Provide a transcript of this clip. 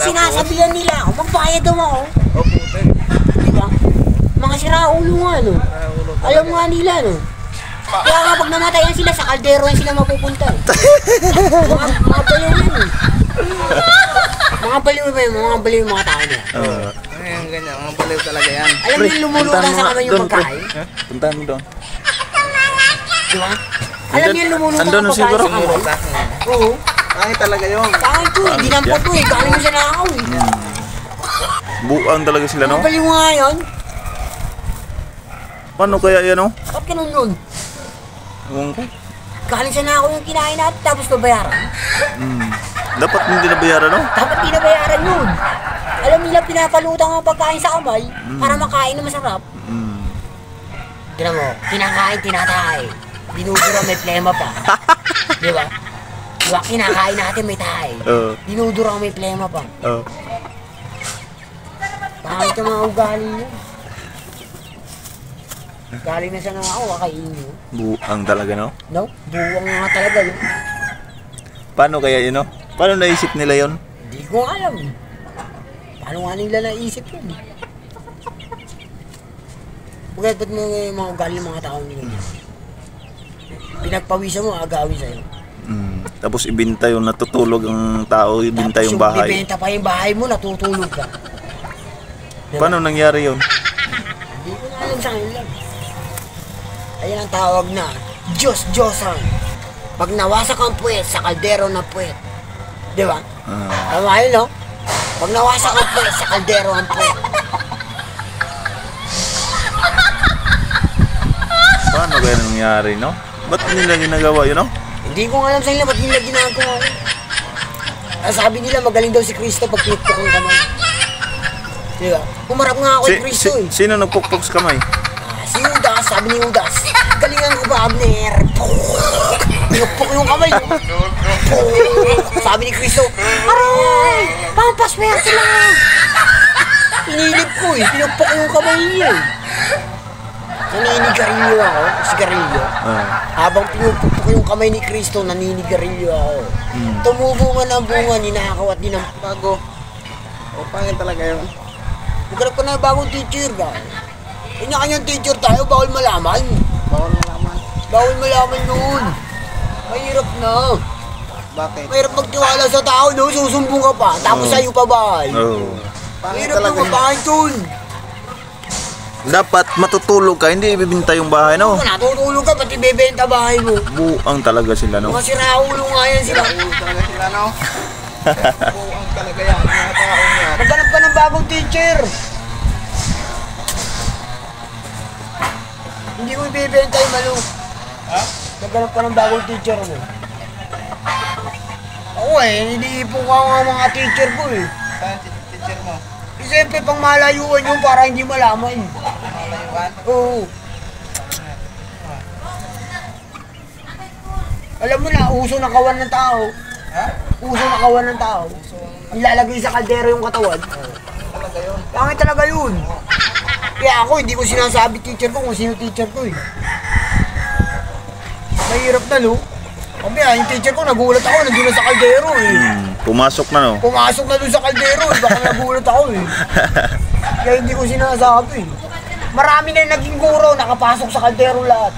sinasabihan nila ako, magbayad daw ako. Oh, puti. Diba? Mga siraulo nga, no? Alam nga nila, no? Kaya nga pag namatayan sila, sa kaldero yan sila mapupunta. Mga baliw yun, eh. Mga baliw ba yun? Mga baliw yung mga tao niya. Ayan, ganyan. Mga baliw talaga yan. Alam niyo yung lumulutang sa kamay yung pagkain? Puntahan mo doon. Diba? Alam niyo yung lumulutang Andun ang pagkain siguro. sa kamay? Oo. Pangit talaga yun. Pangit to, hindi nampot to eh. Galing mo siya nakakaw eh. Buang talaga sila, no? Mga baliw nga yan. Paano kaya yan, no? Ba't ganun nun? Ewan ko. Galing siya nakakaw yung kinain natin tapos babayaran. Dapat hindi nabayaran, no? Dapat di nabayaran yun. Alam nila pinapalutang ang pagkain sa kamay para makain na masarap. Tignan mo, kinakain, tinatahay. Dinudura may plema pa. Di ba? Diba, kinakain natin may tahay. Dinudura may plema pa. Bakit yung mga ugali nyo? Galing na siya nga ako, kakainin nyo. Buang talaga, no? No? Buwang nga talaga yun. Paano kaya yun, no? Paano naisip nila yun? Hindi ko alam. Paano nga nila naisip yun? Bakit ba't mga ugali ng mga tao nila? Pinagpawisan mo, agawin sa'yo. Tapos ibinta yung natutulog ang tao, ibinta yung bahay. Tapos yung bibenta pa yung bahay mo, natutulog ka. Diba? Paano nangyari yun? Hindi ko na alam sa kanila. Ayan ang tawag na Diyos-Diyosan. Pag nawasak ang puwet sa kaldero na puwet. Di ba? Tama yun, no? Pag nawasak ang puwet sa kaldero ang puwet. Paano kaya nangyari, no? Ba't nila ginagawa yun, no? Hindi ko alam sa kanila, ba't nila ginagawa? Sabi nila magaling daw si Kristo pag pinukpok ng kamay. Di ba? Pumarap nga ako kay Kristo eh. Sino nagpukpok sa kamay? Si Judas, sabi ni Judas, galingan ko ba, Abner? Pinukpok yung kamay. Sabi ni Kristo, aray! Pampaswerte lang! Inilip ko eh, pinukpok yung kamay niya eh. Naninigarilyo ako, sigarilyo. Habang pinupukpok yung kamay ni Kristo, naninigarilyo ako. Tumubungan ang bunga, ninakaw at dinampago. O, pangit talaga yun. Maghanap ka na bagong teacher ka. Kanya-kanyang teacher tayo, bawal malaman. Bawal malaman. Bawal malaman yun. Mahirap na. Bakit? Mahirap magtiwala sa tao, no? Susumbong ka pa, tapos sa'yo pa ba? Pangit Mahirap talaga na mapangit yun. Dapat matutulog ka, hindi ibibinta yung bahay, no? Kung natutulog ka, pati bebenta bahay mo. Buang talaga sila, no? Mga siraulo nga yan sila. Ulo talaga sila, no? Buang talaga yan. Mga tao yan. Maghanap ka ng bagong teacher. Hindi mo ibibenta yung malo. Ha? Maghanap ka ng bagong teacher mo. Ako eh, iniipon ko ang mga teacher ko eh. Saan teacher mo? Siyempre pang malayuan yung para hindi malaman. Malayuan? Oo. Alam mo na, uso na kawan ng tao. Ha? Uso na kawan ng tao. Ilalagay sa kaldero yung katawan. Talaga yun. Pangit talaga yun. Kaya ako, hindi ko sinasabi teacher ko kung sino teacher ko eh. Mahirap na, no? Sabi yung teacher ko, nagulat ako, nandun na sa kaldero eh. Pumasok na, no? Pumasok na dun sa kaldero eh, baka nagulat ako eh. Kaya hindi ko sinasabi eh. Marami na yung naging guro, nakapasok sa kaldero lahat.